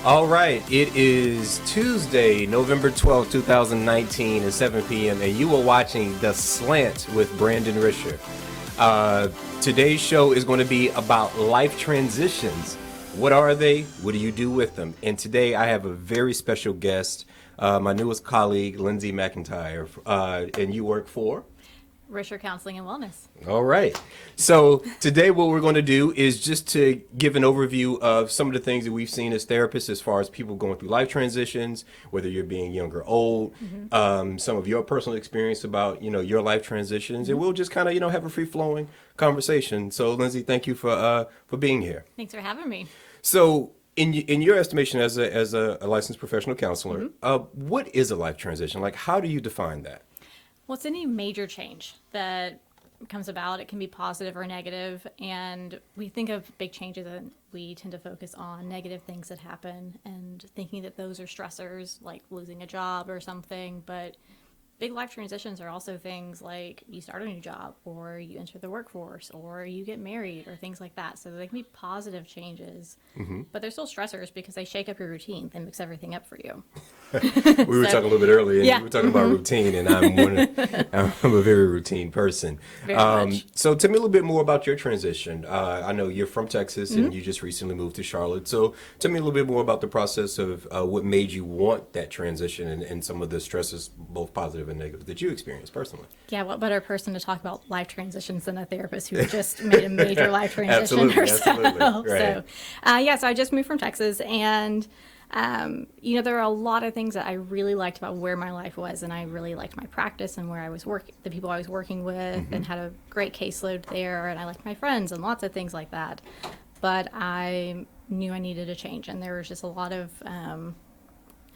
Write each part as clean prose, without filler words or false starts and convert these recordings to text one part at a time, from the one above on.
All right, it is Tuesday, November 12th, 2019 at 7 p.m. and you are watching The Slant with Brandon Risher. Today's show is going to be about life transitions. What are they? What do you do with them? And today I have a very special guest, my newest colleague, Lindsey McIntyre, and you work for? Risher Counseling and Wellness. All right. So today what we're going to do is just to give an overview of some of the things that we've seen as therapists as far as people going through life transitions, whether you're being young or old, some of your personal experience about, your life transitions, and we'll just kind of, have a free-flowing conversation. So, Lindsey, thank you for being here. Thanks for having me. So, in your estimation as a licensed professional counselor, what is a life transition? Like, how do you define that? Well, it's any major change that comes about. It can be positive or negative, and we think of big changes and we tend to focus on negative things that happen and thinking that those are stressors, like losing a job or something. But big life transitions are also things like you start a new job, or you enter the workforce, or you get married, or things like that. So they can be positive changes, but they're still stressors because they shake up your routine. They mix everything up for you. We were talking a little bit earlier, and yeah. we were talking about routine, and I'm a very routine person. Very much. So tell me a little bit more about your transition. I know you're from Texas, and you just recently moved to Charlotte. So tell me a little bit more about the process of what made you want that transition and some of the stresses, both positive and negative, that you experienced personally. Yeah, what better person to talk about life transitions than a therapist who just made a major life transition Absolutely, herself. absolutely. Right. So I just moved from Texas, and there are a lot of things that I really liked about where my life was, and I really liked my practice and where I was working, the people I was working with, and had a great caseload there, and I liked my friends and lots of things like that. But I knew I needed a change, and there was just a lot of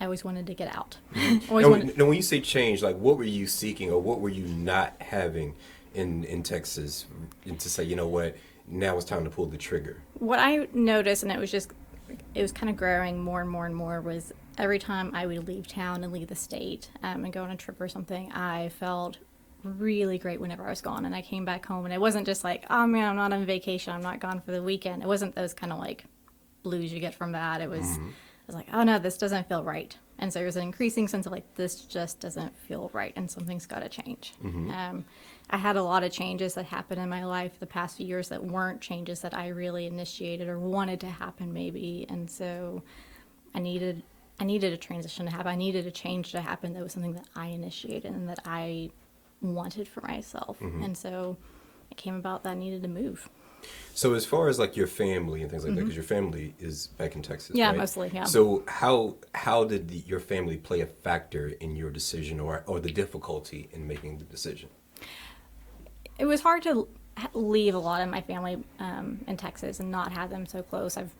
I always wanted to get out. Now, when you say change, like what were you seeking, or what were you not having in Texas, and to say, you know what, now it's time to pull the trigger? What I noticed, and it was kind of growing more and more and more, was every time I would leave town and leave the state and go on a trip or something, I felt really great whenever I was gone. And I came back home, and it wasn't just like, oh man, I'm not on vacation, I'm not gone for the weekend. It wasn't those kind of like blues you get from that. It was, I was like, oh no, this doesn't feel right. And so there was an increasing sense of like, this just doesn't feel right, and something's got to change. I had a lot of changes that happened in my life the past few years that weren't changes that I really initiated or wanted to happen maybe. And so I needed a transition to happen. I needed a change to happen that was something that I initiated and that I wanted for myself. And so it came about that I needed to move. So as far as like your family and things like that, because your family is back in Texas, Yeah, right? mostly, yeah. So how did your family play a factor in your decision, or the difficulty in making the decision? It was hard to leave a lot of my family in Texas and not have them so close. I've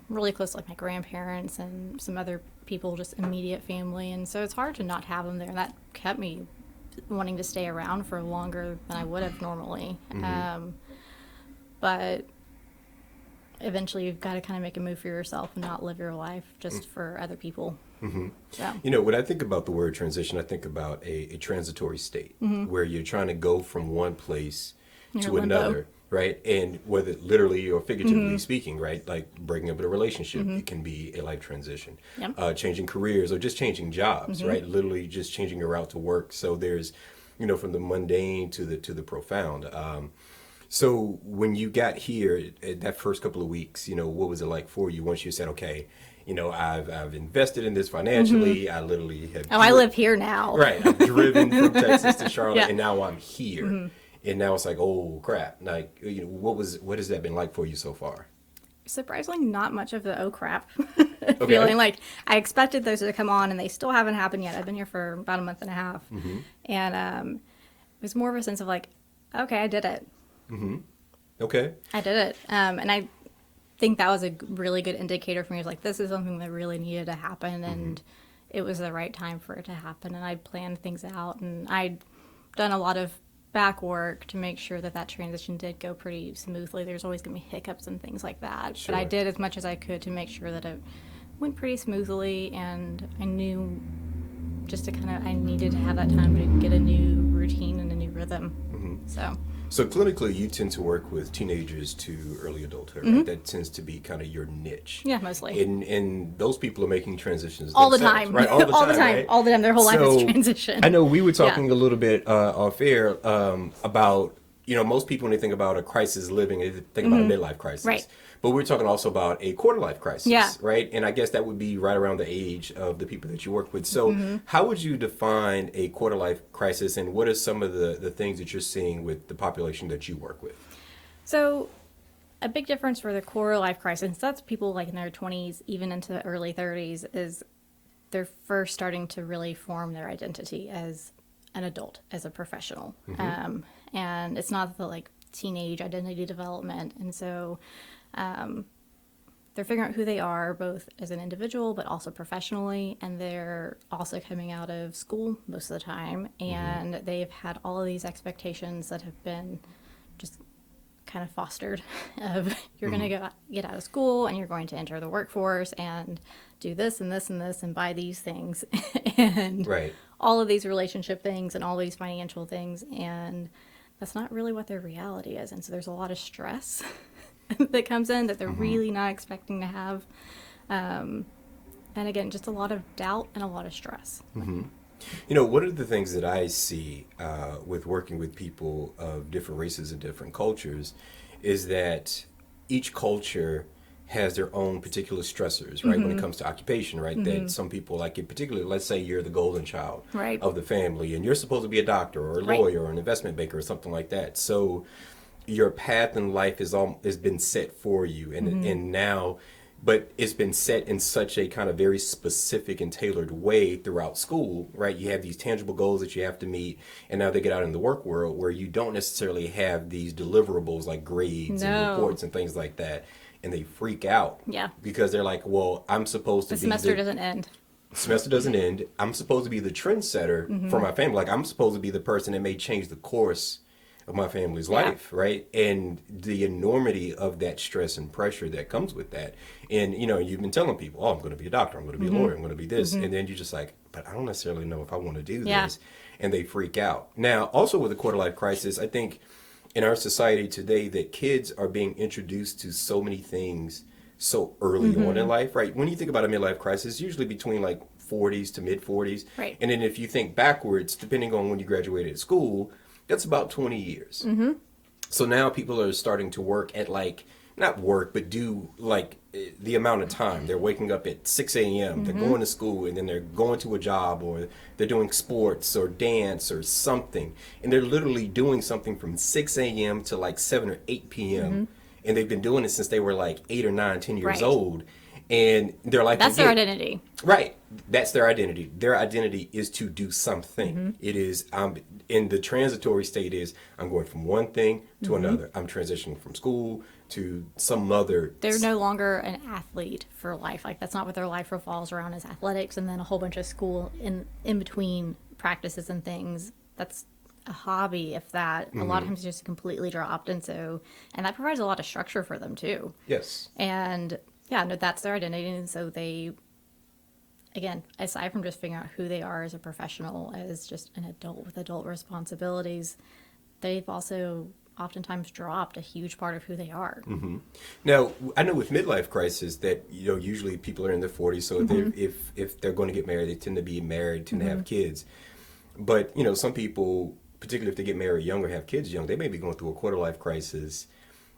really close to like my grandparents and some other people, just immediate family, and so it's hard to not have them there. And that kept me wanting to stay around for longer than I would have normally. But eventually you've got to kind of make a move for yourself and not live your life just for other people. So. When I think about the word transition, I think about a transitory state where you're trying to go from one place to another, right? And whether literally or figuratively speaking, right? Like breaking up a relationship, it can be a life transition. Yep. Changing careers or just changing jobs, right? Literally just changing your route to work. So there's, from the mundane to the profound. So when you got here, that first couple of weeks, what was it like for you once you said, okay, I've invested in this financially. I literally have. I live here now. Right. I've driven from Texas to Charlotte, and now I'm here. And now it's like, oh crap! Like, what has that been like for you so far? Surprisingly, not much of the oh crap feeling. Like I expected those to come on, and they still haven't happened yet. I've been here for about a month and a half, and it was more of a sense of like, okay, I did it. Okay. I did it. And I think that was a really good indicator for me. It was like, this is something that really needed to happen, and it was the right time for it to happen. And I planned things out, and I'd done a lot of back work to make sure that transition did go pretty smoothly. There's always going to be hiccups and things like that. Sure. But I did as much as I could to make sure that it went pretty smoothly, and I knew just to I needed to have that time to get a new routine and a new rhythm. So So clinically, you tend to work with teenagers to early adulthood, right? That tends to be kind of your niche. Yeah, mostly. And those people are making transitions All the themselves, time. right? All the All time, the time. right? All the time. Their whole life is So, transition. I know we were Yeah. talking a little bit off air about, most people when they think about a crisis living, they think about a midlife crisis. Right. But we're talking also about a quarter life crisis, Yeah. right? And I guess that would be right around the age of the people that you work with. So how would you define a quarter life crisis, and what are some of the things that you're seeing with the population that you work with? So, a big difference for the quarter life crisis, that's people like in their 20s, even into the early 30s, is they're first starting to really form their identity as an adult, as a professional. And it's not the like teenage identity development. And so they're figuring out who they are, both as an individual, but also professionally. And they're also coming out of school most of the time. And they've had all of these expectations that have been just kind of fostered of you're going to get out of school and you're going to enter the workforce and do this and this and this and buy these things and Right. all of these relationship things and all these financial things, and that's not really what their reality is. And so there's a lot of stress that comes in that they're really not expecting to have, and again, just a lot of doubt and a lot of stress. One of the things that I see with working with people of different races and different cultures is that each culture has their own particular stressors, right? When it comes to occupation, right? That some people like it, particularly, let's say you're the golden child Right. of the family and you're supposed to be a doctor or a Right. lawyer or an investment banker or something like that. So your path in life has been set for you, and now, but it's been set in such a kind of very specific and tailored way throughout school, right? You have these tangible goals that you have to meet, and now they get out in the work world where you don't necessarily have these deliverables like grades and No. reports and things like that, and they freak out. Yeah. Because they're like, well, I'm supposed to The be semester doesn't end. semester doesn't end. I'm supposed to be the trendsetter for my family. Like, I'm supposed to be the person that may change the course of my family's Yeah. life, right? And the enormity of that stress and pressure that comes with that. And, you've been telling people, oh, I'm going to be a doctor, I'm going to be a lawyer, I'm going to be this. And then you're just like, but I don't necessarily know if I want to do Yeah. this. And they freak out. Now, also with the quarter life crisis, I think in our society today that kids are being introduced to so many things so early on in life, right? When you think about a midlife crisis, usually between like 40s to mid 40s. Right. And then if you think backwards, depending on when you graduated school, that's about 20 years. So now people are starting to work at not work, but do the amount of time. They're waking up at 6 a.m., they're going to school, and then they're going to a job, or they're doing sports or dance or something. And they're literally doing something from 6 a.m. to like 7 or 8 p.m. And they've been doing it since they were like 8 or 9, 10 years Right. old. And they're like, That's their identity. Right. That's their identity. Their identity is to do something. It is, in the transitory state is, I'm going from one thing to another. I'm transitioning from school to some other. They're no longer an athlete for life. Like, that's not what their life revolves around, is athletics and then a whole bunch of school in between practices and things. That's a hobby, if that. A lot of times it's just completely dropped. And that provides a lot of structure for them too. Yes. And yeah, no, that's their identity. And so they, again, aside from just figuring out who they are as a professional, as just an adult with adult responsibilities, they've also oftentimes dropped a huge part of who they are. Now, I know with midlife crisis that, usually people are in their 40s. So if they're going to get married, they tend to be married, tend to have kids. But, some people, particularly if they get married young or have kids young, they may be going through a quarter life crisis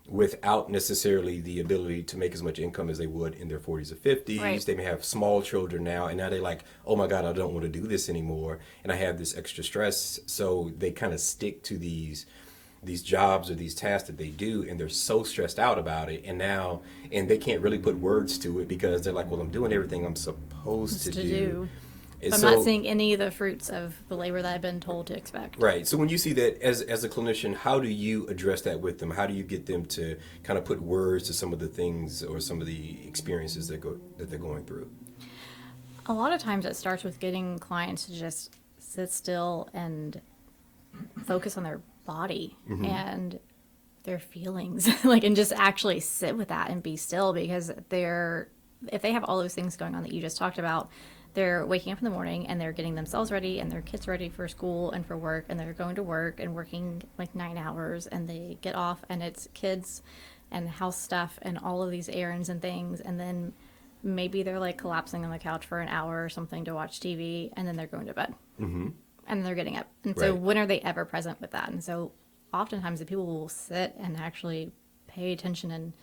without necessarily the ability to make as much income as they would in their 40s or 50s. Right. They may have small children now, and now they're like, oh my God, I don't want to do this anymore, and I have this extra stress. So they kind of stick to these jobs or these tasks that they do, and they're so stressed out about it, and they can't really put words to it because they're like, well, I'm doing everything I'm supposed to do. And I'm so, not seeing any of the fruits of the labor that I've been told to expect. right. So when you see that as a clinician, how do you address that with them? How do you get them to kind of put words to some of the things or some of the experiences that they're going through? A lot of times it starts with getting clients to just sit still and focus on their body and their feelings, and just actually sit with that and be still, because if they have all those things going on that you just talked about, they're waking up in the morning and they're getting themselves ready and their kids ready for school and for work, and they're going to work and working like 9 hours, and they get off and it's kids and house stuff and all of these errands and things, and then maybe they're like collapsing on the couch for an hour or something to watch TV, and then they're going to bed. And then they're getting up. And so when are they ever present with that? And so oftentimes the people will sit and actually pay attention and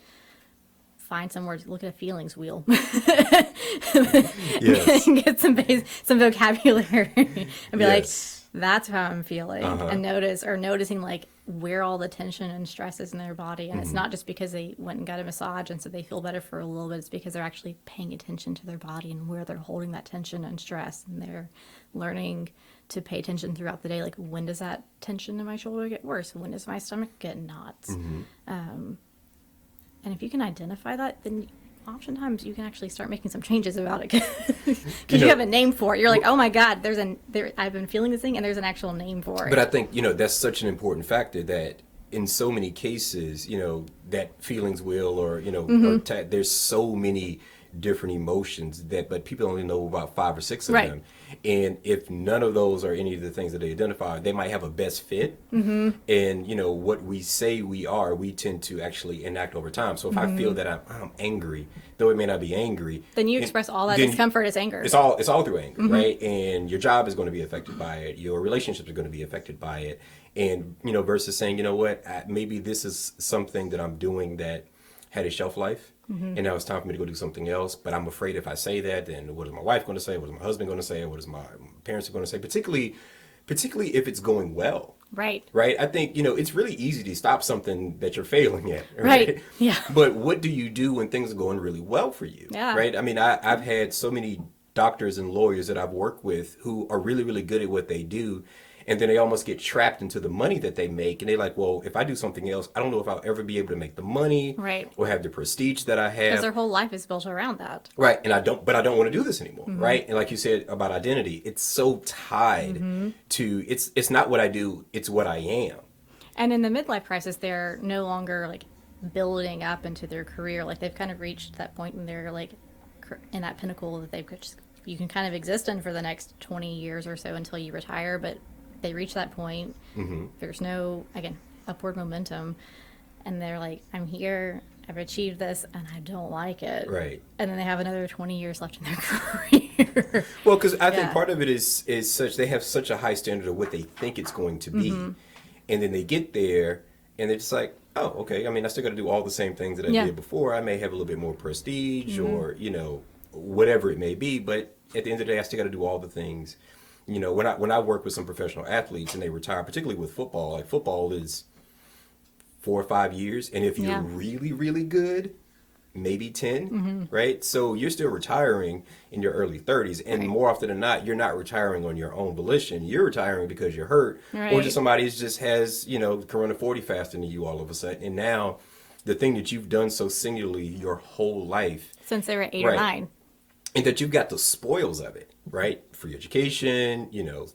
find somewhere to look at a feelings wheel. Yes. And get some vocabulary and be like, that's how I'm feeling. And noticing like where all the tension and stress is in their body. And it's not just because they went and got a massage and so they feel better for a little bit. It's because they're actually paying attention to their body and where they're holding that tension and stress. And they're learning to pay attention throughout the day. Like, when does that tension in my shoulder get worse? When does my stomach get knots? And if you can identify that, then oftentimes you can actually start making some changes about it, because you have a name for it. You're like, oh my God, I've been feeling this thing, and there's an actual name for it. But I think, that's such an important factor, that in so many cases, that feelings wheel or there's so many different emotions but people only know about 5 or 6 of them. And if none of those are any of the things that they identify, they might have a best fit. And what we say we are, we tend to actually enact over time. So if I feel that I'm angry, though it may not be angry, then you express all that discomfort as anger. It's all through anger, right? And your job is going to be affected by it. Your relationships are going to be affected by it. And versus saying, maybe this is something that I'm doing that had a shelf life. And now it's time for me to go do something else. But I'm afraid if I say that, then what is my wife going to say? What is my husband going to say? What is my parents going to say? Particularly if it's going well. Right. I think, it's really easy to stop something that you're failing at. Right. Yeah. But what do you do when things are going really well for you? Yeah. Right. I mean, I've had so many doctors and lawyers that I've worked with who are really, really good at what they do. And then they almost get trapped into the money that they make. And they're like, well, if I do something else, I don't know if I'll ever be able to make the money or have the prestige that I have. Because their whole life is built around that. Right. And I don't want to do this anymore. Right. And like you said about identity, it's so tied to, it's not what I do, it's what I am. And in the midlife crisis, they're no longer like building up into their career. Like, they've kind of reached that point when they're like in that pinnacle that you can kind of exist in for the next 20 years or so until you retire. But they reach that point, there's no, again, upward momentum, and they're like, I'm here, I've achieved this, and I don't like it. Right. And then they have another 20 years left in their career. Well, because I think part of it is such, they have such a high standard of what they think it's going to be, and then they get there, and they're just like, oh, okay, I mean, I still got to do all the same things that I did before. I may have a little bit more prestige or, whatever it may be, but at the end of the day, I still got to do all the things. When I work with some professional athletes and they retire, particularly with football, like, football is 4 or 5 years. And if you're really, really good, maybe 10, right? So you're still retiring in your early 30s. And more often than not, you're not retiring on your own volition. You're retiring because you're hurt. Or just somebody just has, Corona 40 faster than you all of a sudden. And now the thing that you've done so singularly your whole life. Since they were 8 or 9. And that you've got the spoils of it, right? Free education,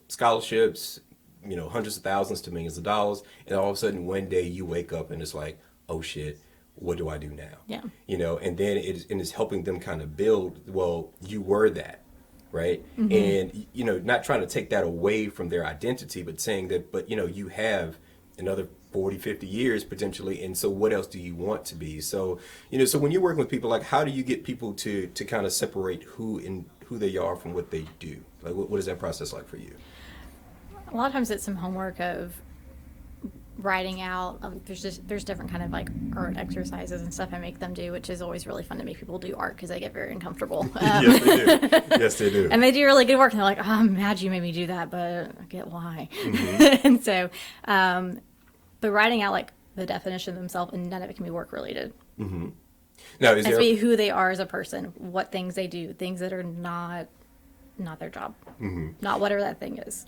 scholarships, hundreds of thousands to millions of dollars. And all of a sudden one day you wake up and it's like, oh shit, what do I do now? Yeah. And then it's helping them kind of build, well, you were that, right? And, not trying to take that away from their identity, but saying that, but, you have another 40, 50 years potentially. And so what else do you want to be? So, so when you're working with people, like, how do you get people to kind of separate who they are from what they do? Like, what is that process like for you? A lot of times it's some homework of writing out. There's different kind of like art exercises and stuff I make them do, which is always really fun to make people do art because they get very uncomfortable. Yes, they do. Yes, they do. And they do really good work. And they're like, oh, I'm mad you made me do that, but I get why. And so, but writing out like the definition of themselves, and none of it can be work related. Now, it has to be who they are as a person, what things they do, things that are not their job, not whatever that thing is.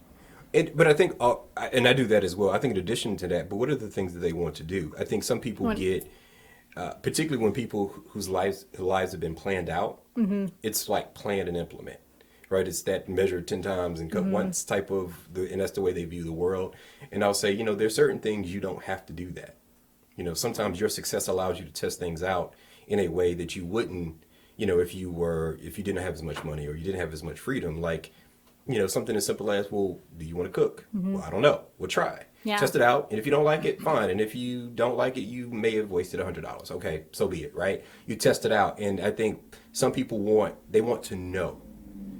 But I think, and I do that as well. I think in addition to that, but what are the things that they want to do? I think some people get, particularly when people whose lives have been planned out, it's like plan and implement, right? It's that measure 10 times and cut once type of, and that's the way they view the world. And I'll say, there's certain things you don't have to do that. Sometimes your success allows you to test things out in a way that you wouldn't, if you didn't have as much money or you didn't have as much freedom, like, something as simple as, well, do you want to cook? Well, I don't know. We'll try. Yeah. Test it out. And if you don't like it, fine. And if you don't like it, you may have wasted $100. Okay, so be it, right? You test it out. And I think some people want to know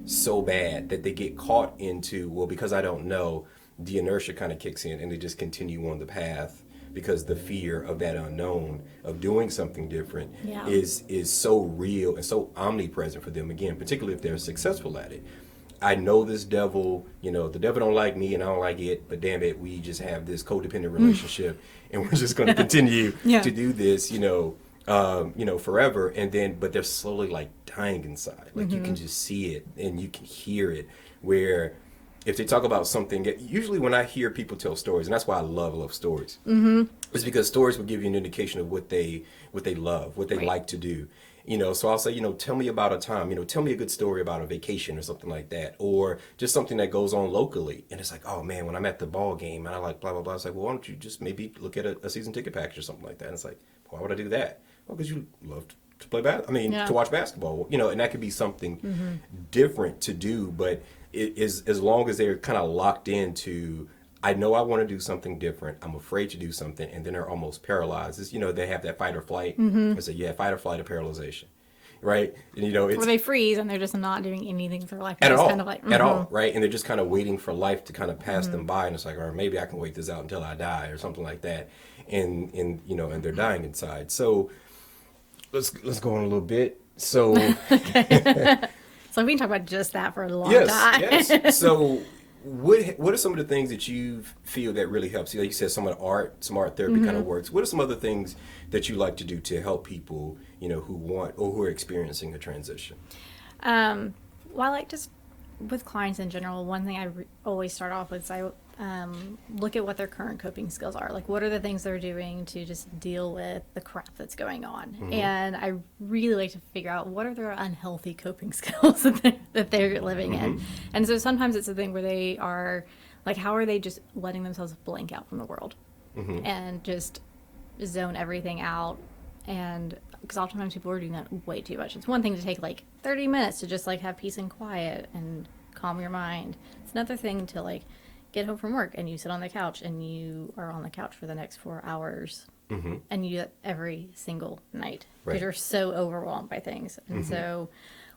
so bad that they get caught into, well, because I don't know, the inertia kind of kicks in and they just continue on the path because the fear of that unknown, of doing something different, is so real and so omnipresent for them, again, particularly if they're successful at it. I know this devil, the devil don't like me and I don't like it, but damn it, we just have this codependent relationship and we're just going to continue to do this, forever. And then, but they're slowly like dying inside. Like you can just see it and you can hear it, where if they talk about something, usually when I hear people tell stories, and that's why I love stories, it's because stories will give you an indication of what they love, what they like to do. So I'll say, tell me about a time, tell me a good story about a vacation or something like that, or just something that goes on locally. And it's like, oh man, when I'm at the ball game and I like blah, blah, blah. It's like, well, why don't you just maybe look at a season ticket package or something like that? And it's like, why would I do that? Well, because you love to play to watch basketball, and that could be something different to do, but it is, as long as they're kind of locked into, I know I want to do something different. I'm afraid to do something, and then they're almost paralyzed. It's, they have that fight or flight. I say, fight or flight or paralyzation, right? And, it's, or they freeze and they're just not doing anything for life. At all, kind of like, at all, right? And they're just kind of waiting for life to kind of pass them by, and it's like, or maybe I can wait this out until I die or something like that, and they're dying inside. So let's go on a little bit. So so we can talk about just that for a long time. Yes. So what are some of the things that you feel that really helps you? Like you said, some art therapy kind of works. What are some other things that you like to do to help people, who want or who are experiencing a transition? Well, I like just with clients in general, one thing I always start off with is I look at what their current coping skills are. Like, what are the things they're doing to just deal with the crap that's going on? And I really like to figure out what are their unhealthy coping skills that they're living in. And so sometimes it's a thing where they are, like, how are they just letting themselves blank out from the world and just zone everything out? And because oftentimes people are doing that way too much. It's one thing to take like 30 minutes to just like have peace and quiet and calm your mind. It's another thing to like get home from work and you sit on the couch and you are on the couch for the next 4 hours and you do that every single night because you're so overwhelmed by things. And so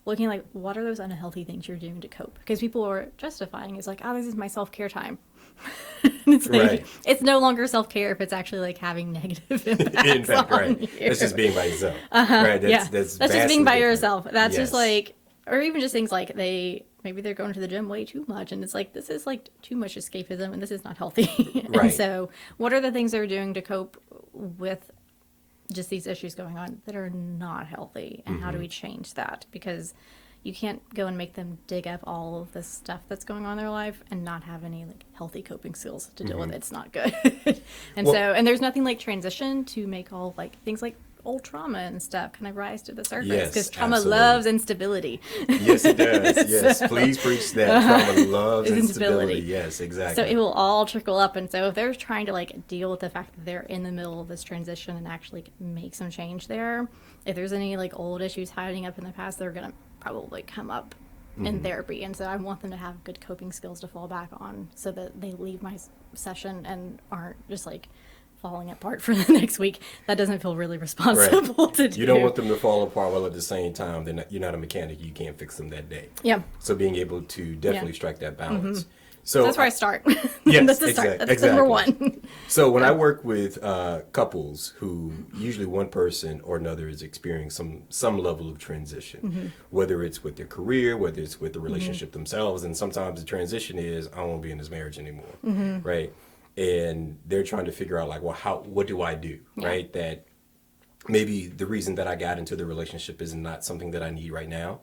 looking like, what are those unhealthy things you're doing to cope? Because people are justifying it's like, oh, this is my self-care time. It's like, it's no longer self-care if it's actually like having negative impacts on you. That's just being by yourself. Right? That's just being by yourself. That's just like, or even just things like maybe they're going to the gym way too much and it's like, this is like too much escapism and this is not healthy. And so what are the things they're doing to cope with just these issues going on that are not healthy, and how do we change that? Because you can't go and make them dig up all of this stuff that's going on in their life and not have any like healthy coping skills to deal with it. It's not good. And and there's nothing like transition to make all like things like old trauma and stuff kind of rise to the surface, because trauma loves instability. Yes, it does. Yes, please preach that. Trauma loves instability. Yes, exactly. So it will all trickle up. And so if they're trying to like deal with the fact that they're in the middle of this transition and actually make some change there, if there's any like old issues hiding up in the past, they're going to probably come up in therapy. And so I want them to have good coping skills to fall back on so that they leave my session and aren't just like falling apart for the next week. That doesn't feel really responsible to do. You don't want them to fall apart while at the same time you're not a mechanic. You can't fix them that day. Yeah. So being able to definitely strike that balance. So that's where I start. Yes, that's the start. That's number one. So when I work with couples who usually one person or another is experiencing some level of transition, whether it's with their career, whether it's with the relationship themselves, and sometimes the transition is, I don't want to be in this marriage anymore, right? And they're trying to figure out like, well, what do I do, right? That maybe the reason that I got into the relationship is not something that I need right now.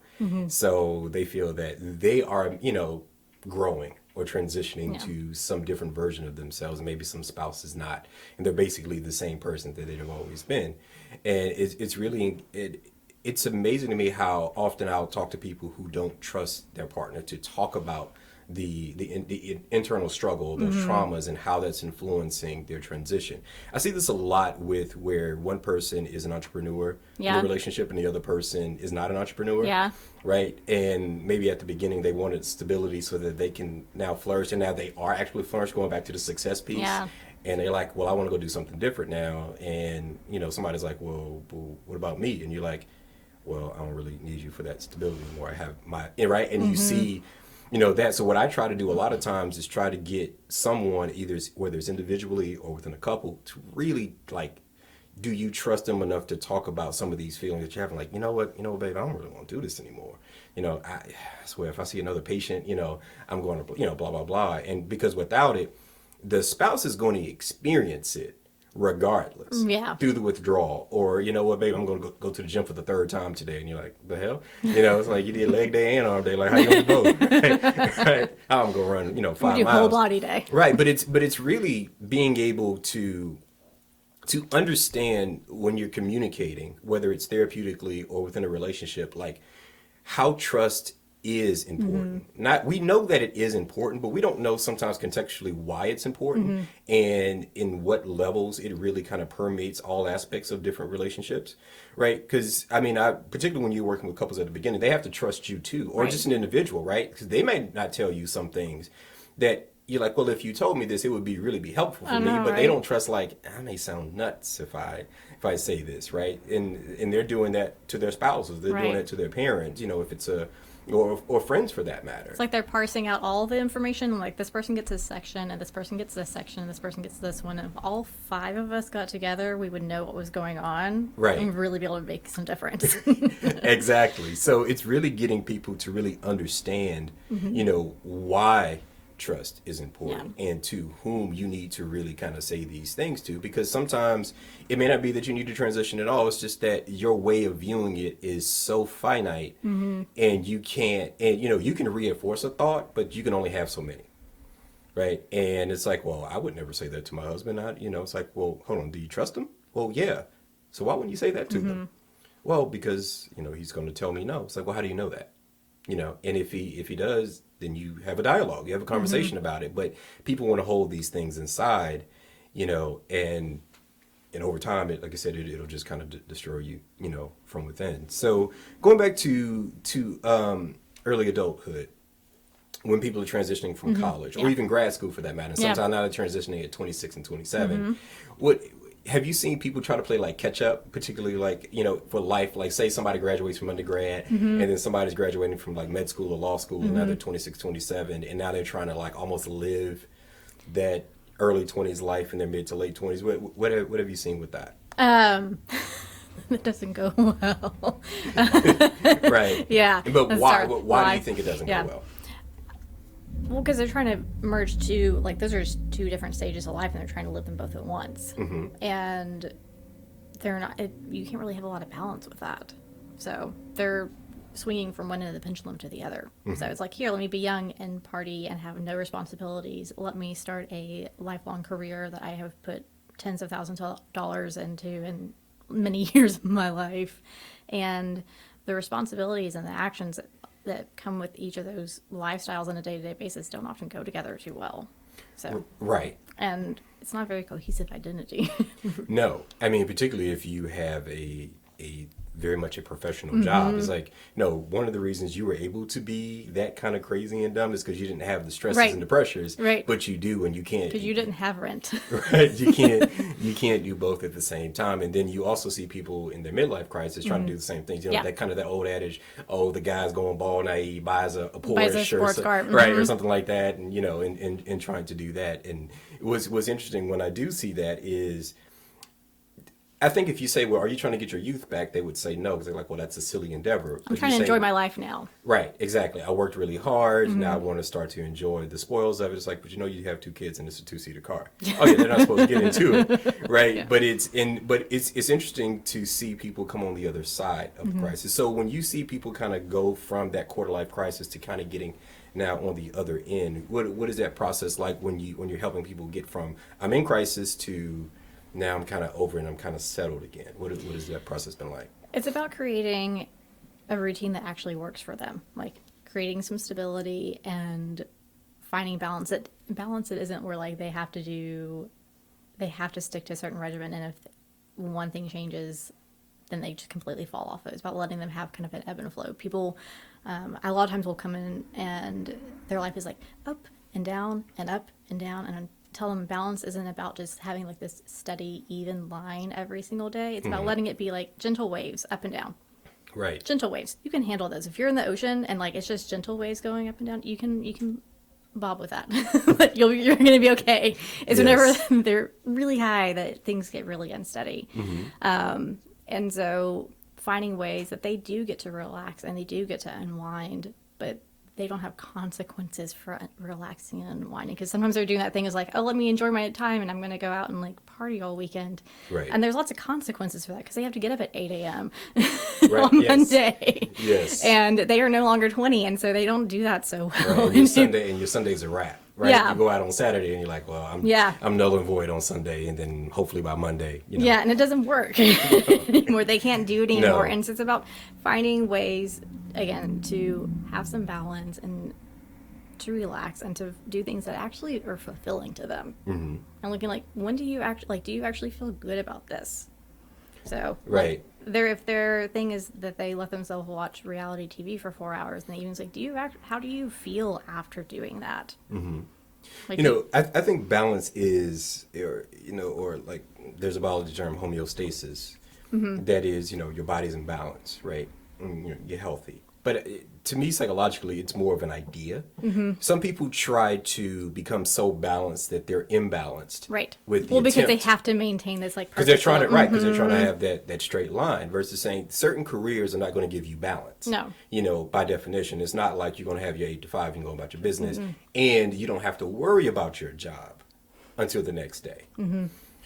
So they feel that they are, growing or transitioning to some different version of themselves, and maybe some spouse is not, and they're basically the same person that they've always been. And it's really, it's amazing to me how often I'll talk to people who don't trust their partner to talk about the internal struggle, those traumas, and how that's influencing their transition. I see this a lot with where one person is an entrepreneur in a relationship and the other person is not an entrepreneur. Yeah. Right. And maybe at the beginning they wanted stability so that they can now flourish, and now they are actually flourish, going back to the success piece. Yeah. And they're like, well, I want to go do something different now. And, somebody's like, well, what about me? And you're like, well, I don't really need you for that stability anymore. I have my, right? And you see, that. So what I try to do a lot of times is try to get someone, either whether it's individually or within a couple, to really like, do you trust them enough to talk about some of these feelings that you're having? Like, you know what, babe, I don't really want to do this anymore. I swear if I see another patient, I'm going to, blah, blah, blah. And because without it, the spouse is going to experience it regardless through the withdrawal. Or, you know what, babe, I'm going to go to the gym for the third time today. And you're like, the hell? It's like you did leg day and arm day. Like, how you going to go? Right? How I'm going to run, 5 do miles. whole body day. Right. But it's really being able to understand when you're communicating, whether it's therapeutically or within a relationship, like how trust is important. We know that it is important, but we don't know sometimes contextually why it's important and in what levels it really kind of permeates all aspects of different relationships, right? Because particularly when you're working with couples at the beginning, they have to trust you too, or just an individual, right? Because they may not tell you some things that you're like, well, if you told me this, it would really be helpful for me. But they don't trust, like, I may sound nuts if I say this, right? And they're doing that to their spouses. They're doing it to their parents, if it's or friends for that matter. It's like they're parsing out all the information. Like, this person gets this section, and this person gets this section, and this person gets this one. And if all 5 of us got together, we would know what was going on. Right. And really be able to make some difference. Exactly. So it's really getting people to really understand, why trust is important and to whom you need to really kind of say these things to, because sometimes it may not be that you need to transition at all. It's just that your way of viewing it is so finite and you can't, and you can reinforce a thought, but you can only have so many. Right. And it's like, well, I would never say that to my husband. It's like, well, hold on. Do you trust him? Well, yeah. So why wouldn't you say that to them? Well, because, he's going to tell me no. It's like, well, how do you know that? And if he does, then you have a dialogue, you have a conversation about it. But people want to hold these things inside, and over time, like I said, it'll just kind of destroy you, from within. So going back to early adulthood, when people are transitioning from college or even grad school for that matter, sometimes now they're transitioning at 26 and 27. What have you seen people try to play like catch up, particularly like, for life? Like say somebody graduates from undergrad and then somebody's graduating from like med school or law school and now they're 26, 27 and now they're trying to like almost live that early 20s life in their mid to late 20s. What have you seen with that? It doesn't go well. Right. Yeah. But why do you think it doesn't go well? Well, because they're trying to merge two, like those are just 2 different stages of life and they're trying to live them both at once. And they're not, you can't really have a lot of balance with that. So they're swinging from one end of the pendulum to the other. So it's like, here, let me be young and party and have no responsibilities. Let me start a lifelong career that I have put tens of thousands of dollars into in many years of my life. And the responsibilities and the actions that come with each of those lifestyles on a day-to-day basis don't often go together too well. So right. And it's not a very cohesive identity. No. Particularly if you have a very much a professional job. It's like, one of the reasons you were able to be that kind of crazy and dumb is because you didn't have the stresses and the pressures. Right. But you do, and you can't. Because you didn't have rent. Right. You can't do both at the same time. And then you also see people in their midlife crisis trying to do the same things. That old adage, the guy's going bald now, he buys a Porsche sports car. Right, or something like that, and and trying to do that. And what's interesting when I do see that is, I think if you say, well, are you trying to get your youth back? They would say no, because they're like, well, that's a silly endeavor. I'm trying to enjoy my life now. Right, exactly. I worked really hard. Now I want to start to enjoy the spoils of it. It's like, but you have 2 kids and it's a 2-seater car. Oh yeah, they're not supposed to get into it, right? Yeah. But it's interesting to see people come on the other side of the crisis. So when you see people kind of go from that quarter-life crisis to kind of getting now on the other end, what is that process like when you're helping people get from I'm in crisis to now I'm kind of over and I'm kind of settled again? What has that process been like? It's about creating a routine that actually works for them, like creating some stability and finding balance. It isn't where like they have to stick to a certain regimen, and if one thing changes, then they just completely fall off. It's about letting them have kind of an ebb and flow. People, a lot of times will come in and their life is like up and down and up and down, and I tell them balance isn't about just having like this steady, even line every single day. It's about letting it be like gentle waves up and down. Right. Gentle waves. You can handle those. If you're in the ocean and like it's just gentle waves going up and down, you can bob with that. But you're going to be okay. It's whenever they're really high that things get really unsteady. And so finding ways that they do get to relax and they do get to unwind, but they don't have consequences for relaxing and unwinding. Because sometimes they're doing that thing is like, oh, let me enjoy my time and I'm going to go out and like party all weekend. Right. And there's lots of consequences for that because they have to get up at 8 a.m. Right. on Monday. Yes. And they are no longer 20, and so they don't do that so well. Right. And your Sunday's a wrap. Right. Yeah. You go out on Saturday and you're like, well, I'm null and void on Sunday, and then hopefully by Monday, you know. Yeah, and it doesn't work anymore. They can't do it anymore. No. And so it's about finding ways, again, to have some balance and to relax and to do things that actually are fulfilling to them. Mm-hmm. And looking like, when do you actually, like, do you actually feel good about this? So, right. Like, if their thing is that they let themselves watch reality TV for 4 hours, and the evening's like, how do you feel after doing that? Mm-hmm. Like, you know, I think balance is, or like there's a biology term, homeostasis, that is, your body's in balance, right? And, you're healthy. But to me, psychologically, it's more of an idea. Some people try to become so balanced that they're imbalanced. Right. With the because they attempt. have to maintain this like Because they're trying to because they're trying to have that straight line versus saying certain careers are not going to give you balance. No. By definition, it's not like you're going to have your 8 to 5 and go about your business, and you don't have to worry about your job until the next day.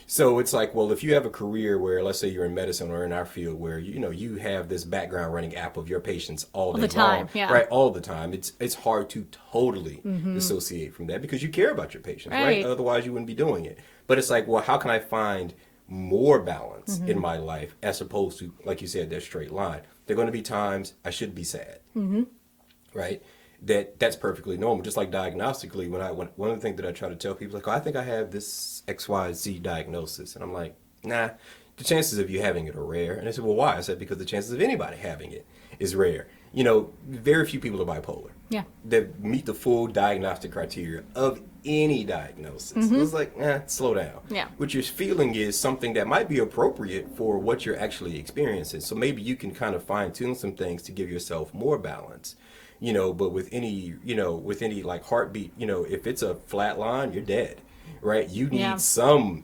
So it's like, well, if you have a career where, let's say you're in medicine or in our field where, you have this background running app of your patients all day the time, long, right? All the time. It's hard to totally dissociate from that because you care about your patients, right? Otherwise you wouldn't be doing it. But it's like, well, how can I find more balance in my life as opposed to, like you said, that straight line? There are going to be times I should be sad, right? That's perfectly normal. Just like diagnostically, one of the things that I try to tell people, like, oh, I think I have this XYZ diagnosis. And I'm like, nah, the chances of you having it are rare. And they said, well, why? I said, because the chances of anybody having it is rare. Very few people are bipolar. Yeah. That meet the full diagnostic criteria of any diagnosis. It's like, slow down. Yeah. What you're feeling is something that might be appropriate for what you're actually experiencing. So maybe you can kind of fine tune some things to give yourself more balance. But with any like heartbeat, if it's a flat line, you're dead, right? You need some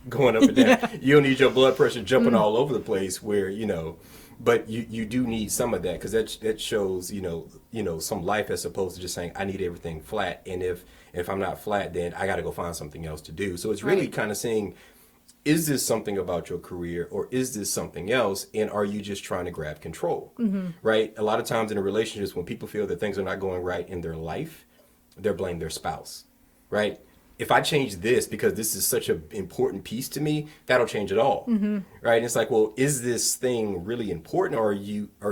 going up and down. You don't need your blood pressure jumping all over the place where, but you do need some of that because that shows, some life as opposed to just saying, I need everything flat. And if I'm not flat, then I got to go find something else to do. So it's really kind of saying, is this something about your career or is this something else? And are you just trying to grab control, right? A lot of times in relationships, when people feel that things are not going right in their life, they're blaming their spouse, right? If I change this because this is such an important piece to me, that'll change it all, right? And it's like, well, is this thing really important or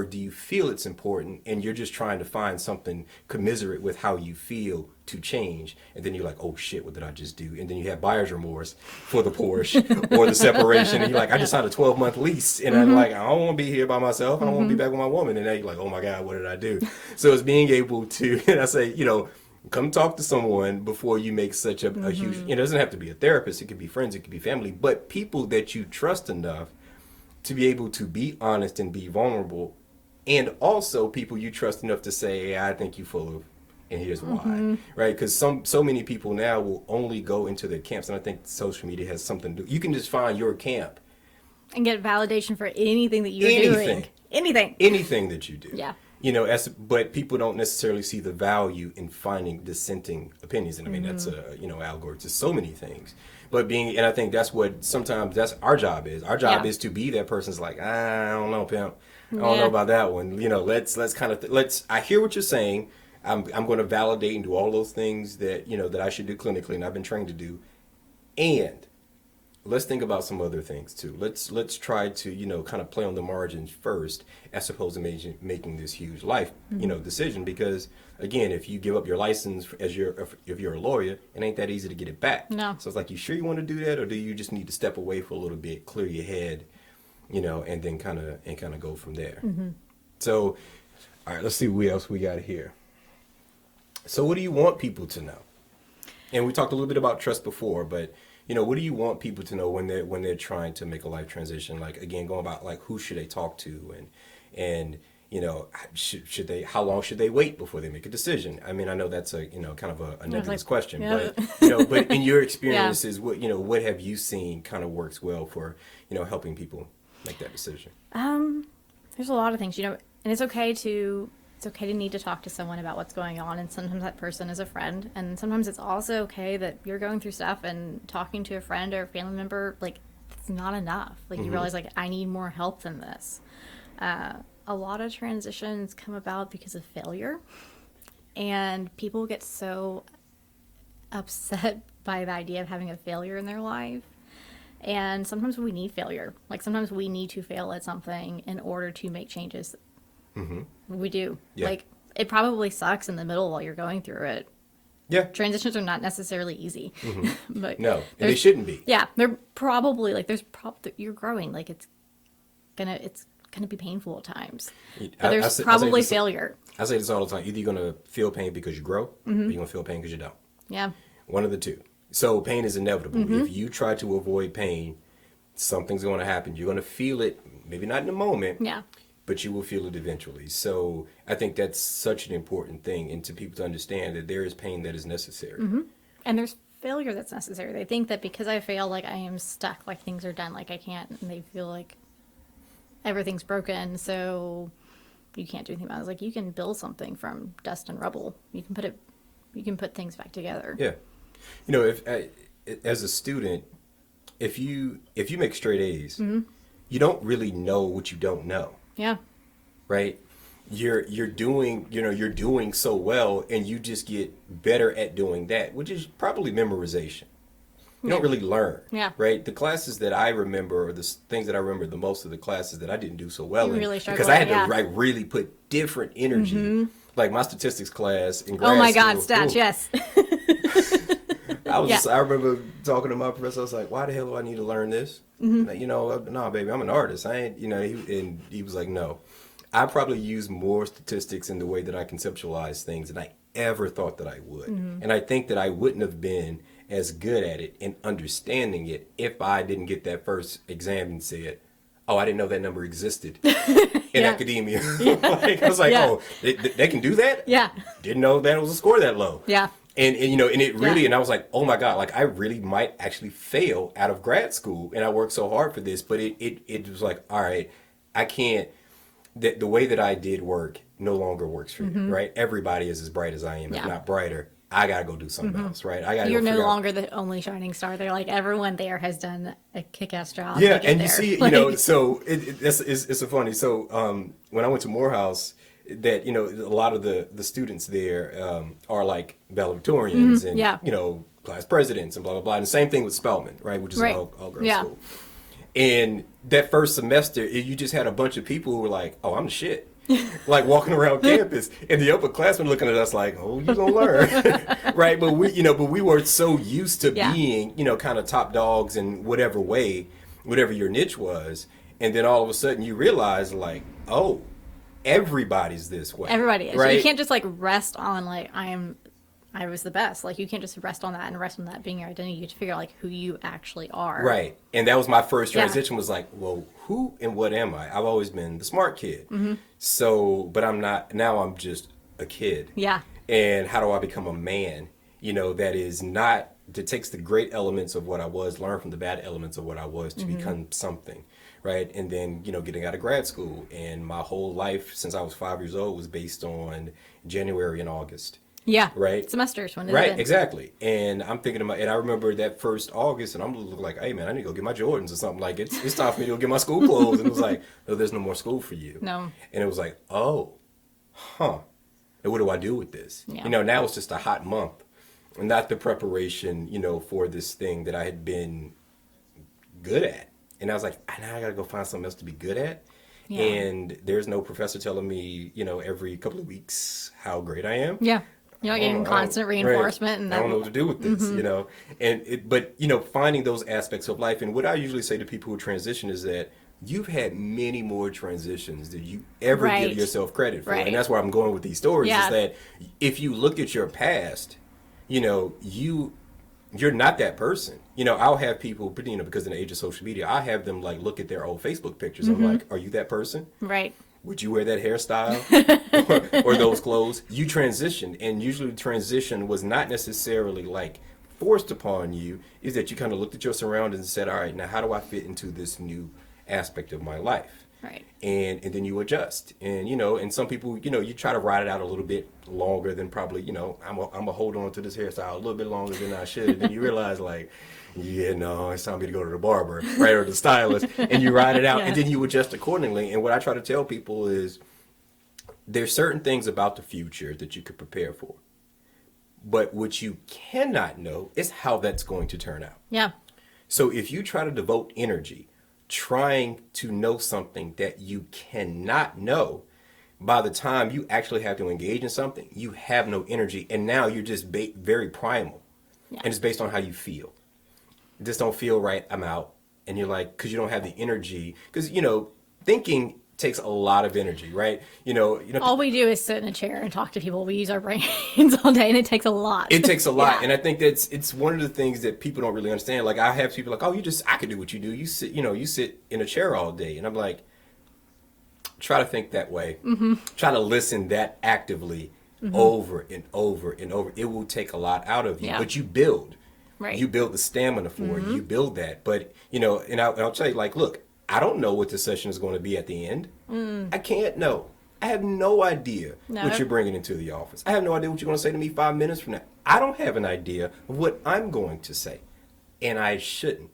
do you feel it's important and you're just trying to find something commiserate with how you feel to change? And then you're like, oh shit, what did I just do? And then you have buyer's remorse for the Porsche or the separation. And you're like, I just signed a 12-month lease. And I'm like, I don't want to be here by myself. I don't want to be back with my woman. And then you're like, oh my God, what did I do? So it's being able to, and I say, come talk to someone before you make such a huge, it doesn't have to be a therapist. It could be friends. It could be family, but people that you trust enough to be able to be honest and be vulnerable. And also people you trust enough to say, hey, I think you're full of, and here's why, right? Because so many people now will only go into their camps. And I think social media has something to do. You can just find your camp. And get validation for anything that you're doing. Anything that you do. Yeah. But people don't necessarily see the value in finding dissenting opinions. And I mean, that's allegory to so many things. But and I think that's what sometimes that's our job is. Our job is to be that person's like, I don't know, pimp. I don't know about that one. Let's kind of, I hear what you're saying. I'm going to validate and do all those things that, that I should do clinically and I've been trained to do. And let's think about some other things too. Let's try to, kind of play on the margins first, as opposed to making this huge life, decision. Because again, if you give up your license if you're a lawyer, it ain't that easy to get it back. No. So it's like, you sure you want to do that, or do you just need to step away for a little bit, clear your head, and then kind of go from there. So, all right, let's see what else we got here. So what do you want people to know? And we talked a little bit about trust before, but what do you want people to know when they're trying to make a life transition? Like, again, going about like, who should they talk to, and should they, how long should they wait before they make a decision? I mean, I know that's a kind of a nebulous question, yeah. but in your experiences, what have you seen kind of works well for helping people make that decision? There's a lot of things, and it's okay to need to talk to someone about what's going on, and sometimes that person is a friend, and sometimes it's also okay that you're going through stuff and talking to a friend or a family member, like, it's not enough. Like, you realize, like, I need more help than this. A lot of transitions come about because of failure, and people get so upset by the idea of having a failure in their life. And sometimes we need failure. Like, sometimes we need to fail at something in order to make changes. We do. Yeah. Like, it probably sucks in the middle while you're going through it. Yeah. Transitions are not necessarily easy. But no, and they shouldn't be. Yeah, they're probably like, you're growing. Like, it's gonna be painful at times. But there's probably failure. I say this all the time. Either you're gonna feel pain because you grow, or you're gonna feel pain because you don't. Yeah. One of the two. So pain is inevitable. If you try to avoid pain, something's going to happen. You're going to feel it, maybe not in the moment. Yeah. But you will feel it eventually. So I think that's such an important thing, and to people to understand that there is pain that is necessary. And there's failure that's necessary. They think that because I fail, like, I am stuck, like things are done, like I can't, and they feel like everything's broken, so you can't do anything about it. It's like, you can build something from dust and rubble. You can put things back together. Yeah. If as a student, if you make straight A's, you don't really know what you don't know. Yeah. Right? You're doing so well, and you just get better at doing that, which is probably memorization. You don't really learn. Yeah. Right? The classes that I remember, or the things that I remember the most, of the classes that I didn't do so well in, really because I had to like really put different energy. Like my statistics class in grad school. Oh my God, stats, yes. I remember talking to my professor. I was like, "Why the hell do I need to learn this?" Like, no, baby, I'm an artist. I ain't, and he was like, "No, I probably use more statistics in the way that I conceptualize things than I ever thought that I would." And I think that I wouldn't have been as good at it and understanding it if I didn't get that first exam and said, "Oh, I didn't know that number existed in academia." Like, I was like, "Oh, they can do that?" Yeah. Didn't know that it was a score that low. Yeah. And it really, and I was like, oh my God, like I really might actually fail out of grad school, and I worked so hard for this, but it was like, all right, I can't, the way that I did work no longer works for me, right? Everybody is as bright as I am, if not brighter. I gotta go do something else, right? You're no longer the only shining star. They're like, everyone there has done a kick-ass job. Yeah, and you see, like, so it's so funny. So when I went to Morehouse, that a lot of the students there are like valedictorians and class presidents and blah blah blah. And the same thing with Spelman, right, which is an all-girls school. And that first semester, you just had a bunch of people who were like, "Oh, I'm the shit." Like walking around campus, and the upperclassmen looking at us like, "Oh, you gonna learn," right? But we were so used to being, kind of top dogs in whatever way, whatever your niche was, and then all of a sudden you realize like, oh, everybody's this way. Everybody is. Right? You can't just like rest on like I was the best. Like you can't just rest on that and rest on that being your identity. You have to figure out like who you actually are. Right. And that was my first transition. Was like, well, who and what am I? I've always been the smart kid. So, but I'm not. Now I'm just a kid. Yeah. And how do I become a man? That is not, that takes the great elements of what I was, learn from the bad elements of what I was to become something. Right. And then, getting out of grad school, and my whole life since I was 5 years old was based on January and August. Yeah. Right. Semesters when right. Exactly. And I'm thinking about, and I remember that first August, and I'm looking like, hey man, I need to go get my Jordans or something. Like it's time for me to go get my school clothes. And it was like, no, there's no more school for you. No. And it was like, oh, huh. And what do I do with this? Yeah. Now it's just a hot month, and not the preparation, for this thing that I had been good at. And I was like, now I got to go find something else to be good at. Yeah. And there's no professor telling me, every couple of weeks how great I am. Yeah. You're not getting constant reinforcement. Right. And I don't know what to do with this, but finding those aspects of life. And what I usually say to people who transition is that you've had many more transitions than you ever give yourself credit for. And that's where I'm going with these stories is that if you look at your past, you're not that person. I'll have people, because in the age of social media, I have them like look at their old Facebook pictures. I'm like, are you that person? Right. Would you wear that hairstyle or those clothes? You transitioned, and usually transition was not necessarily like forced upon you. Is that you kind of looked at your surroundings and said, all right, now how do I fit into this new aspect of my life? Right. And then you adjust. And, and some people, you try to ride it out a little bit longer than probably, I'm going to hold on to this hairstyle a little bit longer than I should. And then you realize like, it's time for me to go to the barber, right, or the stylist, and you ride it out, and then you adjust accordingly. And what I try to tell people is there's certain things about the future that you could prepare for. But what you cannot know is how that's going to turn out. Yeah. So if you try to devote energy trying to know something that you cannot know, by the time you actually have to engage in something, you have no energy. And now you're just very primal. Yeah. And it's based on how you feel. This don't feel right, I'm out. And you're like, because you don't have the energy. Because, thinking takes a lot of energy, right? All we do is sit in a chair and talk to people. We use our brains all day, and it takes a lot. It takes a lot. And I think it's one of the things that people don't really understand. Like, I have people like, I can do what you do. You sit in a chair all day. And I'm like, try to think that way. Mm-hmm. Try to listen that actively over and over and over. It will take a lot out of you, but you build. Right. You build the stamina for it. You build that. But, and I'll tell you, like, look, I don't know what the session is going to be at the end. I can't know. I have no idea what you're bringing into the office. I have no idea what you're going to say to me 5 minutes from now. I don't have an idea of what I'm going to say. And I shouldn't.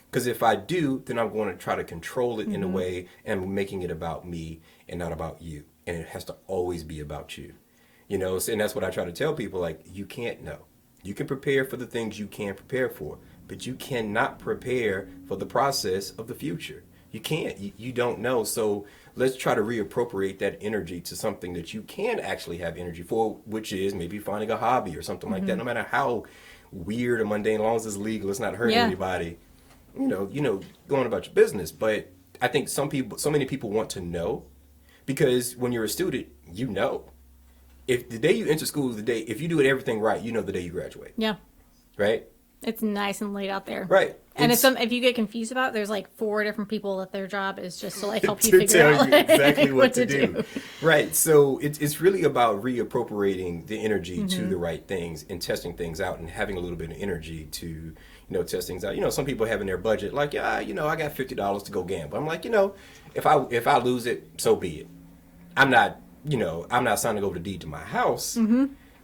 Because if I do, then I'm going to try to control it in a way and making it about me and not about you. And it has to always be about you. And that's what I try to tell people, like, you can't know. You can prepare for the things you can prepare for, but you cannot prepare for the process of the future. You can't. You don't know. So let's try to reappropriate that energy to something that you can actually have energy for, which is maybe finding a hobby or something like that. No matter how weird or mundane, as long as it's legal, it's not hurting anybody. Going about your business. But I think so many people want to know, because when you're a student, if the day you enter school is the day, if you do everything right, the day you graduate. Yeah. Right? It's nice and laid out there. Right. And if you get confused about it, there's like 4 different people that their job is just to like help you figure out you exactly what to do. Right. So it's really about reappropriating the energy to the right things and testing things out and having a little bit of energy to, test things out. Some people have in their budget like, I got $50 to go gamble. I'm like, if I lose it, so be it. I'm not signing over the deed to my house.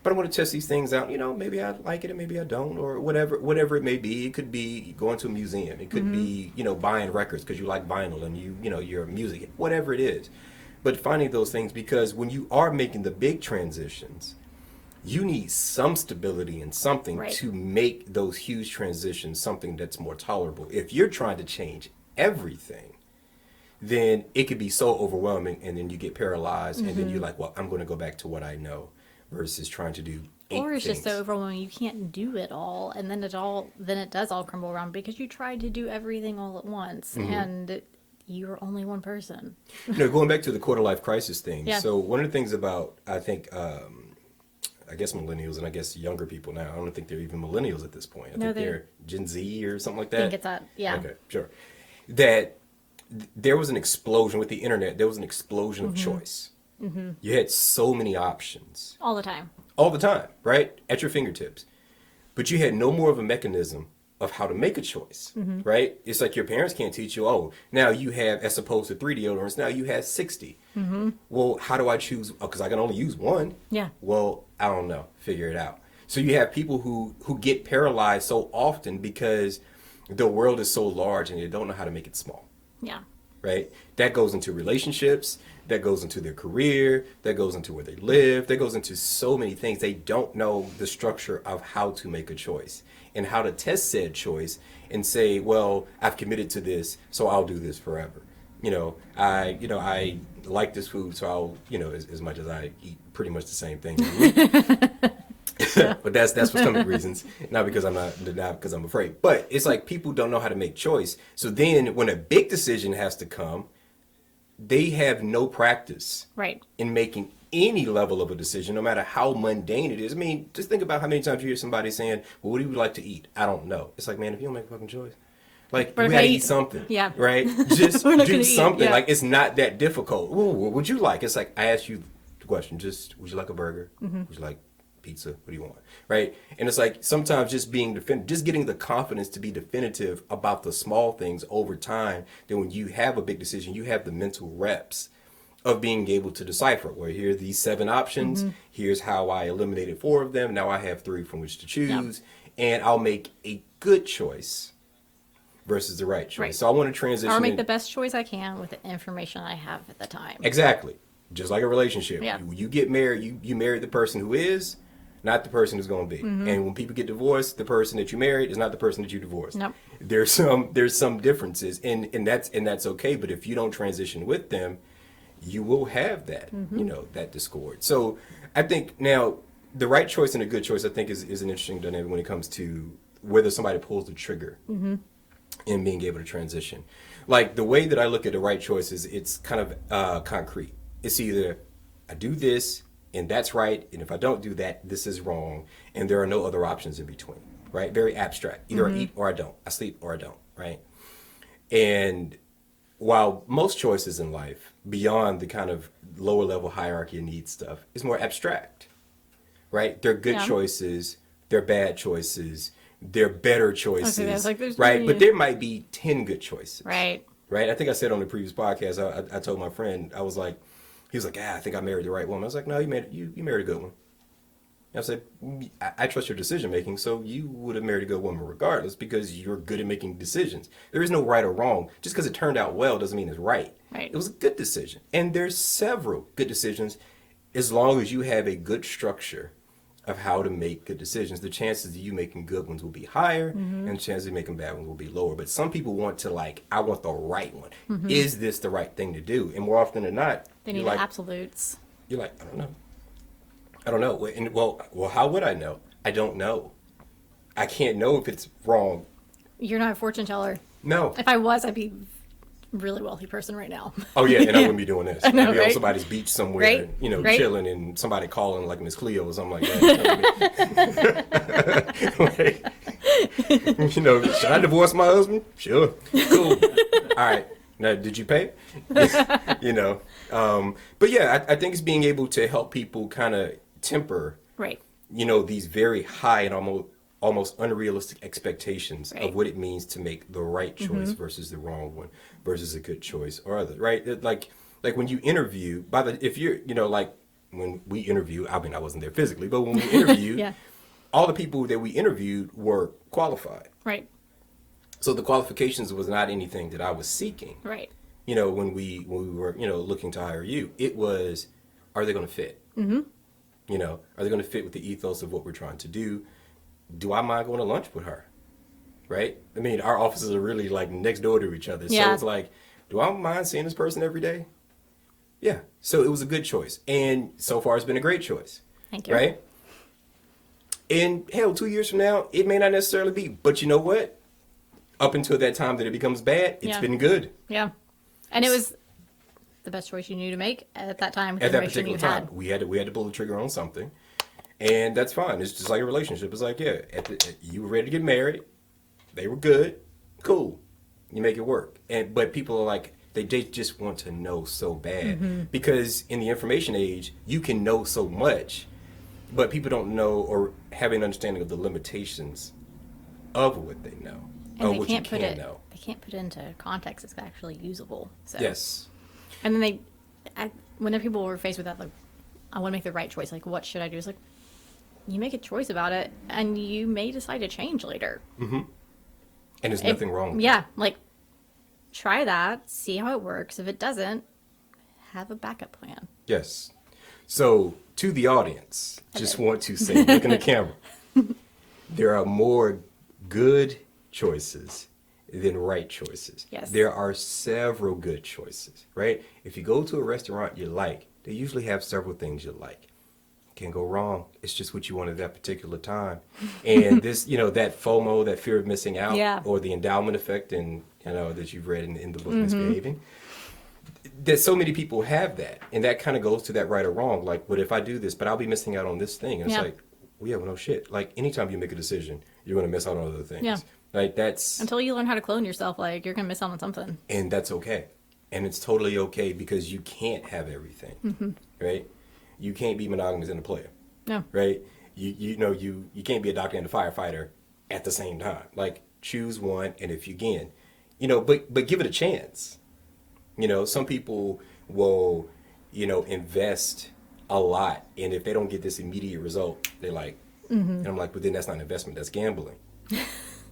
But I want to test these things out. Maybe I like it and maybe I don't, or whatever it may be. It could be going to a museum. It could be, buying records because you like vinyl and you're music, whatever it is. But finding those things, because when you are making the big transitions, you need some stability and something to make those huge transitions something that's more tolerable. If you're trying to change everything, then it could be so overwhelming, and then you get paralyzed, and then you're like, well, I'm going to go back to what I know. Versus trying to do 8 or it's things. just so overwhelming you can't do it all, and then it does all crumble around because you tried to do everything all at once, and you're only one person. Going back to the quarter-life crisis thing. Yeah. So one of the things about, I think, I guess millennials and I guess younger people now, I don't think they're even millennials at this point. I think they're Gen Z or something like that. I think it's that, yeah. Okay, sure. That there was an explosion with the internet. There was an explosion of choice. You had so many options. All the time. All the time, right? At your fingertips. But you had no more of a mechanism of how to make a choice, right? It's like your parents can't teach you, now you have, as opposed to 3 deodorants, now you have 60. Well, how do I choose? Because I can only use one. Yeah. Well, I don't know. Figure it out. So you have people who get paralyzed so often because the world is so large and they don't know how to make it small. Yeah. right? That goes into relationships, that goes into their career, that goes into where they live, that goes into so many things. They don't know the structure of how to make a choice and how to test said choice and say, well, I've committed to this, so I'll do this forever. I like this food, so I'll, as much as I eat pretty much the same thing. But that's for stomach reasons, not because I'm afraid. But it's like people don't know how to make choice. So then when a big decision has to come, they have no practice in making any level of a decision, no matter how mundane it is. I mean, just think about how many times you hear somebody saying, well, what do you like to eat? I don't know. It's like, man, if you don't make a fucking choice, like, we gotta eat something. Yeah. Right? Just do something. Yeah. Like, it's not that difficult. Ooh, what would you like? It's like, I asked you the question, just, would you like a burger? Would you like pizza? What do you want? Right? And it's like, sometimes just just getting the confidence to be definitive about the small things over time, then when you have a big decision, you have the mental reps of being able to decipher, well, here are these 7 options. Here's how I eliminated 4 of them. Now I have 3 from which to choose. And I'll make a good choice versus the right choice. Right. So I want to transition. Or make the best choice I can with the information I have at the time. Exactly. Just like a relationship. Yeah. You get married, you marry the person who is, not the person who's going to be. And when people get divorced, the person that you married is not the person that you divorced. Nope. There's some differences, and that's okay. But if you don't transition with them, you will have that, that discord. So I think now the right choice and a good choice, I think, is an interesting dynamic when it comes to whether somebody pulls the trigger and being able to transition. Like, the way that I look at the right choice is it's kind of concrete. It's either I do this and that's right, and if I don't do that, this is wrong, and there are no other options in between, right? Very abstract. Either I eat or I don't. I sleep or I don't, right? And while most choices in life, beyond the kind of lower level hierarchy of needs stuff, is more abstract, right? They're good choices, they're bad choices, they're better choices, right? But there might be 10 good choices. Right. Right? I think I said on the previous podcast, I told my friend, I was like, he was like, I think I married the right woman. I was like, no, you married a good one. And I said, I trust your decision making, so you would have married a good woman regardless because you're good at making decisions. There is no right or wrong. Just because it turned out well doesn't mean it's right. Right. It was a good decision. And there's several good decisions as long as you have a good structure of how to make good decisions. The chances of you making good ones will be higher, and the chances of making bad ones will be lower. But some people want to, like, I want the right one. Is this the right thing to do? And more often than not, They need absolutes. You're like, I don't know. And well, how would I know? I don't know. I can't know if it's wrong. You're not a fortune teller. No. If I was, I'd be a really wealthy person right now. Oh, yeah, and I wouldn't be doing this. I know, I'd be on right? somebody's beach somewhere, Right? chilling, and somebody calling like Miss Cleo or something like that. Should I divorce my husband? Sure. Cool. All right. Now, did you pay? But yeah, I think it's being able to help people kind of temper, these very high and almost unrealistic expectations of what it means to make the right choice versus the wrong one versus a good choice or other, right? Like when you interview, if you're, like when we interview, I mean, I wasn't there physically, but when we interviewed, all the people that we interviewed were qualified. Right. So the qualifications was not anything that I was seeking. Right. When we were, looking to hire you, it was, are they going to fit? Are they going to fit with the ethos of what we're trying to do? Do I mind going to lunch with her? Right? I mean, our offices are really like next door to each other. Yeah. So it's like, do I mind seeing this person every day? Yeah. So it was a good choice. And so far it's been a great choice. Thank you. Right? And hell, 2 years from now, it may not necessarily be. But you know what? Up until that time that it becomes bad, it's been good. Yeah. And it was the best choice you knew to make at that time. At that particular time. We had to pull the trigger on something. And that's fine. It's just like a relationship. It's like, you were ready to get married. They were good. Cool. You make it work. But people are like, they just want to know so bad. Because in the information age, you can know so much, but people don't know or have an understanding of the limitations of what they know. And or what you can know. They can't put it into context that's actually usable. So. Yes. And then whenever people were faced with that, like, I want to make the right choice. Like, what should I do? It's like, you make a choice about it, and you may decide to change later. And there's nothing wrong with that. Like, try that, see how it works. If it doesn't, have a backup plan. Yes. So to the audience, just want to say, look in the camera. There are more good choices than right choices. Yes. There are several good choices, right? If you go to a restaurant you like, they usually have several things you like. Can't go wrong. It's just what you want at that particular time. And this, that FOMO, that fear of missing out, Yeah. or the endowment effect, and that you've read in the book Misbehaving. That so many people have that, and that kind of goes to that right or wrong. Like, but if I do this, but I'll be missing out on this thing. And it's like, well, yeah, well, no shit. Like, anytime you make a decision, you're going to miss out on other things. Yeah. Like, that's... Until you learn how to clone yourself, like, you're going to miss out on something. And that's okay. And it's totally okay because you can't have everything, right? You can't be monogamous and a player. No. Right? You can't be a doctor and a firefighter at the same time. Like, choose one, and if you can, but give it a chance. Some people will, invest a lot, and if they don't get this immediate result, they're like, and I'm like, but then that's not investment, that's gambling.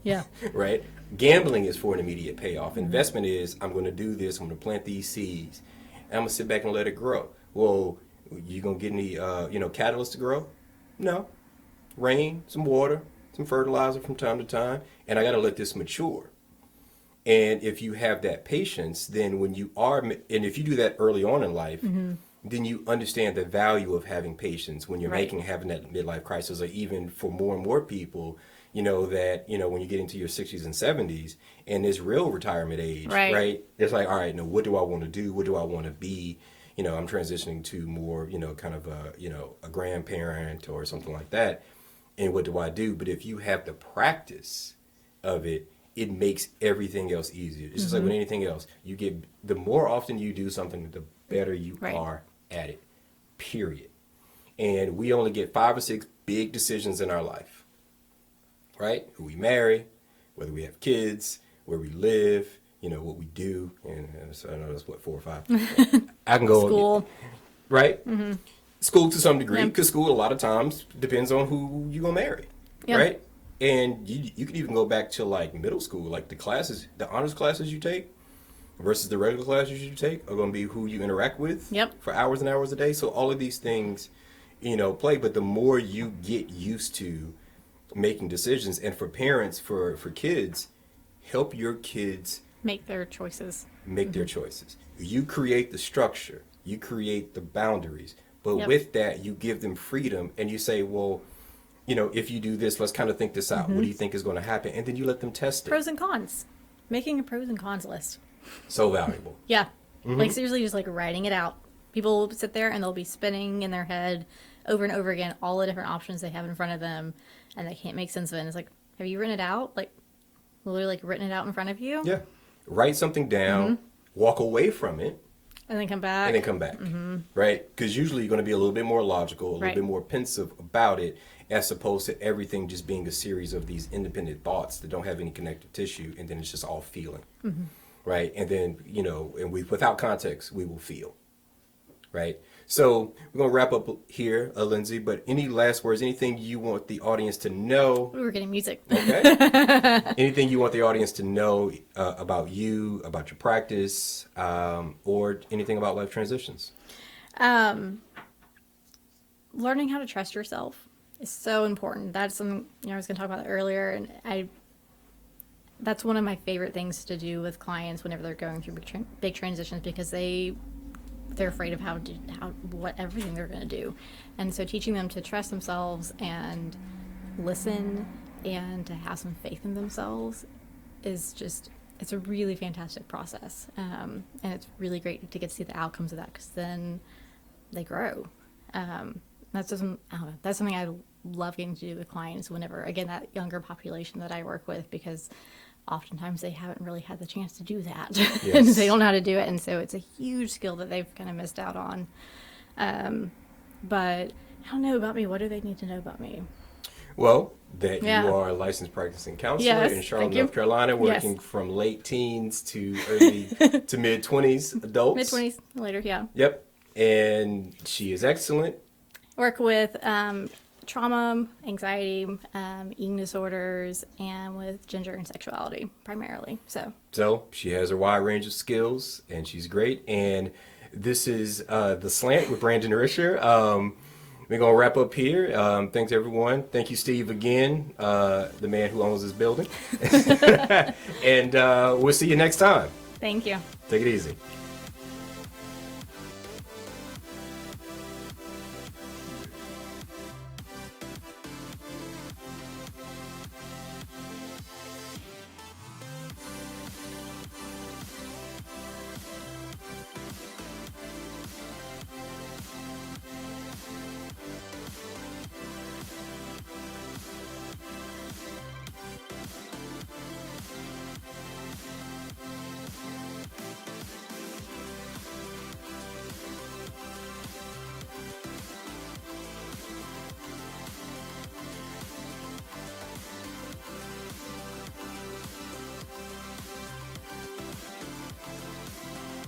Yeah. Right? Gambling is for an immediate payoff. Investment is, I'm going to do this, I'm going to plant these seeds, and I'm going to sit back and let it grow. Well, you going to get any, catalyst to grow? No. Rain, some water, some fertilizer from time to time, and I got to let this mature. And if you have that patience, then when you are, and if you do that early on in life, then you understand the value of having patience when you're having that midlife crisis, or even for more and more people, that, when you get into your 60s and 70s and this real retirement age, right? It's like, all right, now what do I want to do? What do I want to be? I'm transitioning to more, kind of a grandparent or something like that. And what do I do? But if you have the practice of it, it makes everything else easier. It's just like with anything else. The more often you do something, the better you are at it, period. And we only get 5 or 6 big decisions in our life, right? Who we marry, whether we have kids, where we live, what we do. And so I know that's 4 or 5. I can go School. Right? School to some degree, because school a lot of times depends on who you're going to marry, right? And you can even go back to like middle school, like the honors classes you take versus the regular classes you take are going to be who you interact with for hours and hours a day. So all of these things, play. But the more you get used to making decisions, and for parents, for kids, help your kids make their choices. Their choices. You create the structure, you create the boundaries, but with that, you give them freedom, and you say, well, if you do this, let's kind of think this out. What do you think is going to happen? And then you let them test it. Pros and cons. Making a pros and cons list. So valuable. Yeah. Like seriously, just like writing it out. People will sit there and they'll be spinning in their head over and over again all the different options they have in front of them, and they can't make sense of it. And it's like, have you written it out? Like, literally like written it out in front of you? Yeah. Write something down, walk away from it. And then come back. Right? Because usually you're going to be a little bit more logical, a little bit more pensive about it, as opposed to everything just being a series of these independent thoughts that don't have any connective tissue, and then it's just all feeling, right? And then, and without context, we will feel, right? So we're going to wrap up here, Lindsey, but any last words, anything you want the audience to know? We were getting music. Okay. Anything you want the audience to know about you, about your practice, or anything about life transitions? Learning how to trust yourself is so important. That's something I was going to talk about earlier, and that's one of my favorite things to do with clients whenever they're going through big transitions, because they're afraid of what everything they're going to do. And so teaching them to trust themselves and listen and to have some faith in themselves is just, it's a really fantastic process. And it's really great to get to see the outcomes of that, because then they grow. That's something I love getting to do with clients whenever, again, that younger population that I work with, because oftentimes they haven't really had the chance to do that. And they don't know how to do it. And so it's a huge skill that they've kind of missed out on. But I don't know about me. What do they need to know about me? Well, that you are a licensed practicing counselor in Charlotte, North Carolina, working from late teens to early to mid-20s adults. Mid-20s, later, yeah. Yep. And she is excellent. Work with trauma, anxiety, eating disorders, and with gender and sexuality primarily. So she has a wide range of skills, and she's great. And this is The Slant with Brandon Risher. We're going to wrap up here. Thanks, everyone. Thank you, Steve, again, the man who owns this building. And we'll see you next time. Thank you. Take it easy.